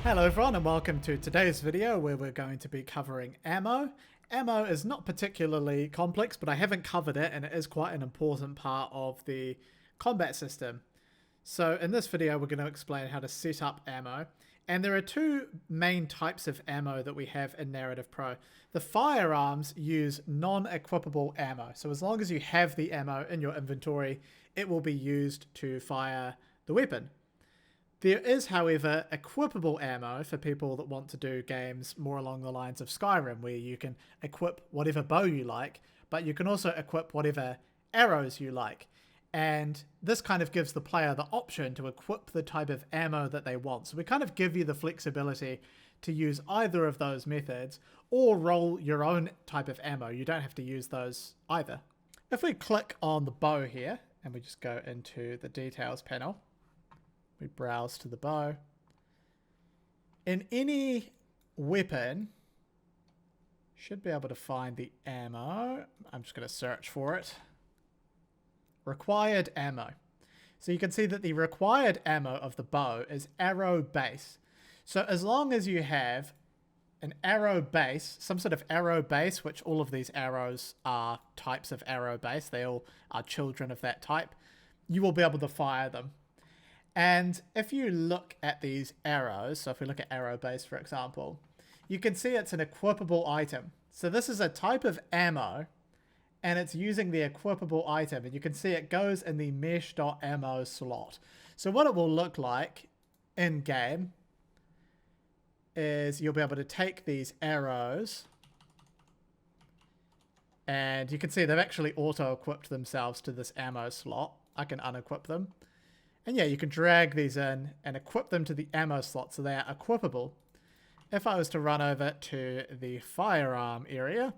Hello everyone and welcome to today's video where we're going to be covering ammo. Ammo is not particularly complex, but I haven't covered it and it is quite an important part of the combat system. So in this video we're going to explain how to set up ammo, and there are two main types of ammo that we have in Narrative Pro. The firearms use non-equipable ammo, so as long as you have the ammo in your inventory it will be used to fire the weapon. There is, however, equipable ammo for people that want to do games more along the lines of Skyrim, where you can equip whatever bow you like, but you can also equip whatever arrows you like. And this kind of gives the player the option to equip the type of ammo that they want. So we kind of give you the flexibility to use either of those methods or roll your own type of ammo. You don't have to use those either. If we click on the bow here and we just go into the details panel, we browse to the bow. In any weapon, should be able to find the ammo. I'm just going to search for it. Required ammo. So you can see that the required ammo of the bow is arrow base. So as long as you have an arrow base, some sort of arrow base, which all of these arrows are types of arrow base, they all are children of that type, you will be able to fire them. And if you look at these arrows, so if we look at arrow base, for example, you can see it's an equipable item. So this is a type of ammo, and it's using the equipable item. And you can see it goes in the mesh.ammo slot. So what it will look like in game is you'll be able to take these arrows, and you can see they've actually auto-equipped themselves to this ammo slot. I can unequip them. And yeah, you can drag these in and equip them to the ammo slot so they are equipable. If I was to run over to the firearm area,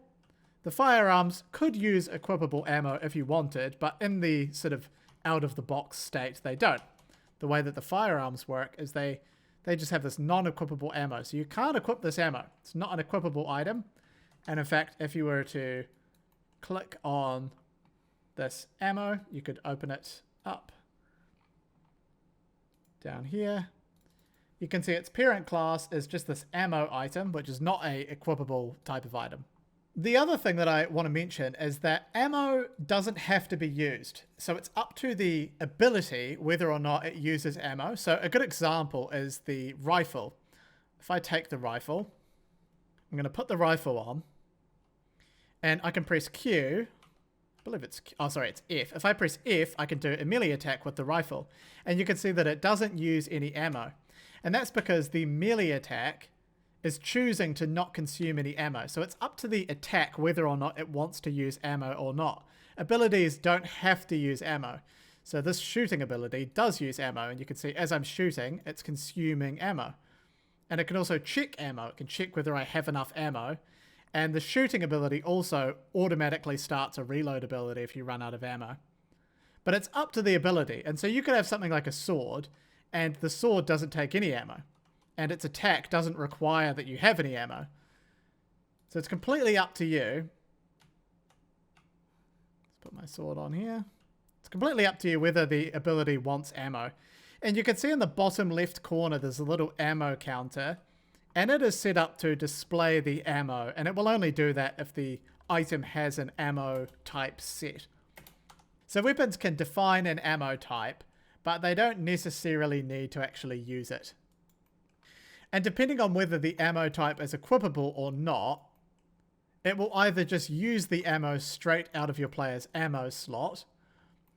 the firearms could use equipable ammo if you wanted, but in the sort of out-of-the-box state, they don't. The way that the firearms work is they just have this non-equipable ammo. So you can't equip this ammo. It's not an equipable item. And in fact, if you were to click on this ammo, you could open it up. Down here, you can see its parent class is just this ammo item, which is not a equipable type of item. The other thing that I want to mention is that ammo doesn't have to be used. So it's up to the ability whether or not it uses ammo. So a good example is the rifle. If I take the rifle, I'm going to put the rifle on, and I can press Q. I believe it's, oh sorry, it's F. If I press F, I can do a melee attack with the rifle. And you can see that it doesn't use any ammo. And that's because the melee attack is choosing to not consume any ammo. So it's up to the attack whether or not it wants to use ammo or not. Abilities don't have to use ammo. So this shooting ability does use ammo. And you can see as I'm shooting, it's consuming ammo. And it can also check ammo. It can check whether I have enough ammo. And the shooting ability also automatically starts a reload ability if you run out of ammo. But it's up to the ability. And so you could have something like a sword, and the sword doesn't take any ammo. And its attack doesn't require that you have any ammo. So it's completely up to you. Let's put my sword on here. It's completely up to you whether the ability wants ammo. And you can see in the bottom left corner there's a little ammo counter. And it is set up to display the ammo, and it will only do that if the item has an ammo type set. So weapons can define an ammo type, but they don't necessarily need to actually use it. And depending on whether the ammo type is equipable or not, it will either just use the ammo straight out of your player's ammo slot,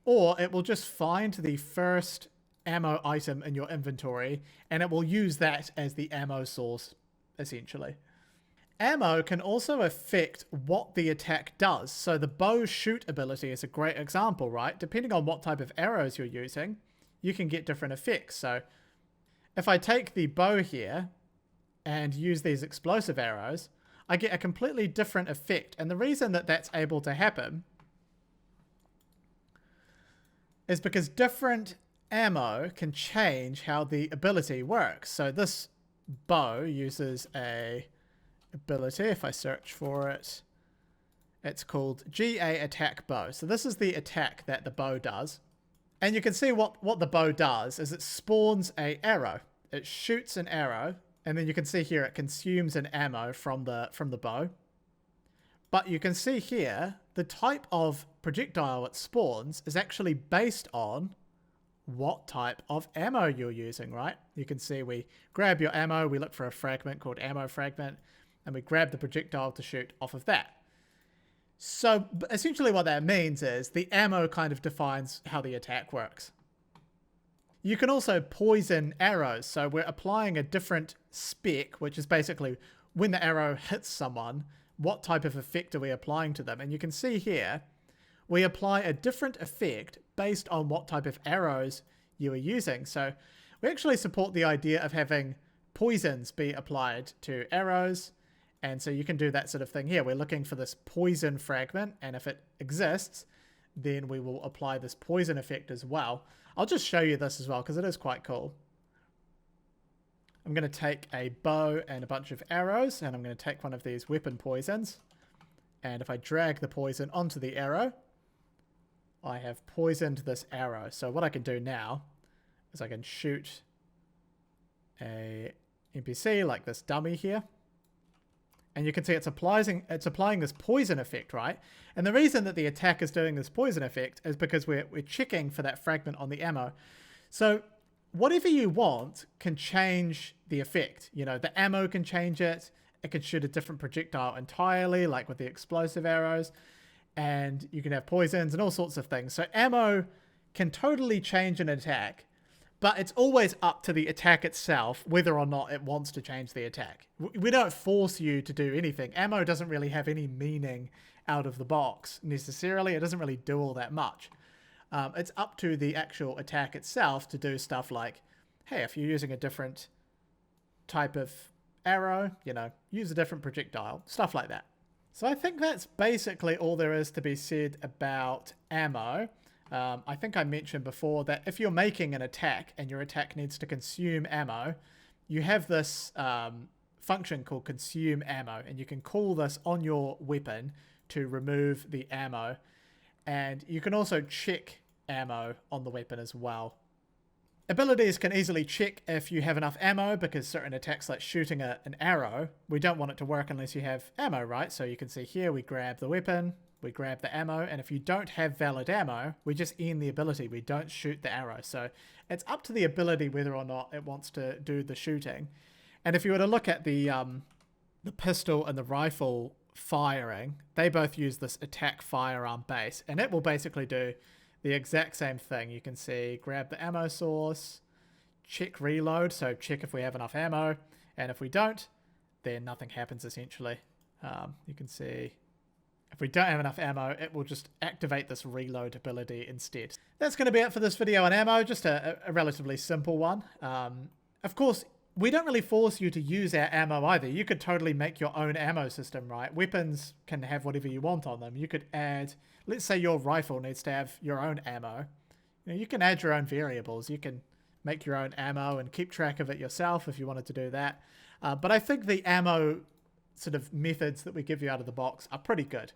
or it will just find the first ammo item in your inventory, and it will use that as the ammo source, essentially. Ammo can also affect what the attack does. So the bow shoot ability is a great example, right? Depending on what type of arrows you're using, you can get different effects. So if I take the bow here and use these explosive arrows, I get a completely different effect. And the reason that that's able to happen is because different ammo can change how the ability works. So this bow uses a ability. If I search for it, it's called GA attack bow. So this is the attack that the bow does. And you can see what the bow does is it spawns a arrow. It shoots an arrow And then you can see here it consumes an ammo from the bow. But you can see here the type of projectile it spawns is actually based on what type of ammo you're using, right? You can see we grab your ammo, we look for a fragment called ammo fragment, and we grab the projectile to shoot off of that. So essentially what that means is the ammo kind of defines how the attack works. You can also poison arrows. So we're applying a different spec, which is basically when the arrow hits someone, what type of effect are we applying to them? And you can see here, we apply a different effect based on what type of arrows you are using. So we actually support the idea of having poisons be applied to arrows. And so you can do that sort of thing here. We're looking for this poison fragment, and if it exists, then we will apply this poison effect as well. I'll just show you this as well because it is quite cool. I'm going to take a bow and a bunch of arrows, and I'm going to take one of these weapon poisons. And if I drag the poison onto the arrow, I have poisoned this arrow. So what I can do now is I can shoot a NPC like this dummy here. And you can see it's applying this poison effect, right? And the reason that the attack is doing this poison effect is because we're checking for that fragment on the ammo. So whatever you want can change the effect. You know, the ammo can change it. It can shoot a different projectile entirely, like with the explosive arrows. And you can have poisons and all sorts of things. So ammo can totally change an attack. But it's always up to the attack itself whether or not it wants to change the attack. We don't force you to do anything. Ammo doesn't really have any meaning out of the box necessarily. It doesn't really do all that much. It's up to the actual attack itself to do stuff like, hey, if you're using a different type of arrow, you know, use a different projectile, stuff like that. So I think that's basically all there is to be said about ammo. I think I mentioned before that if you're making an attack and your attack needs to consume ammo, you have this function called consume ammo, and you can call this on your weapon to remove the ammo. And you can also check ammo on the weapon as well. Abilities can easily check if you have enough ammo, because certain attacks like shooting an arrow, we don't want it to work unless you have ammo, right? So you can see here we grab the weapon, we grab the ammo, and if you don't have valid ammo, we just end the ability. We don't shoot the arrow. So it's up to the ability whether or not it wants to do the shooting. And if you were to look at the pistol and the rifle firing, they both use this attack firearm base, and it will basically do the exact same thing. You can see grab the ammo source, check reload, so check if we have enough ammo, and if we don't, then nothing happens essentially. You can see if we don't have enough ammo, it will just activate this reload ability instead. That's going to be it for this video on ammo, just a relatively simple one. Of course, we don't really force you to use our ammo either. You could totally make your own ammo system, right? Weapons can have whatever you want on them. You could add, let's say your rifle needs to have your own ammo. You know, you can add your own variables. You can make your own ammo and keep track of it yourself if you wanted to do that. But I think the ammo sort of methods that we give you out of the box are pretty good.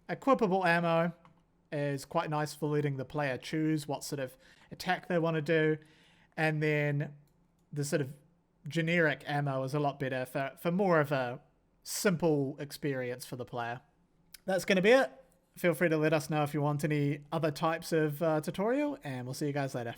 Equipable ammo is quite nice for letting the player choose what sort of attack they want to do. And then the sort of generic ammo is a lot better for more of a simple experience for the player. That's going to be it. Feel free to let us know if you want any other types of tutorial, and we'll see you guys later.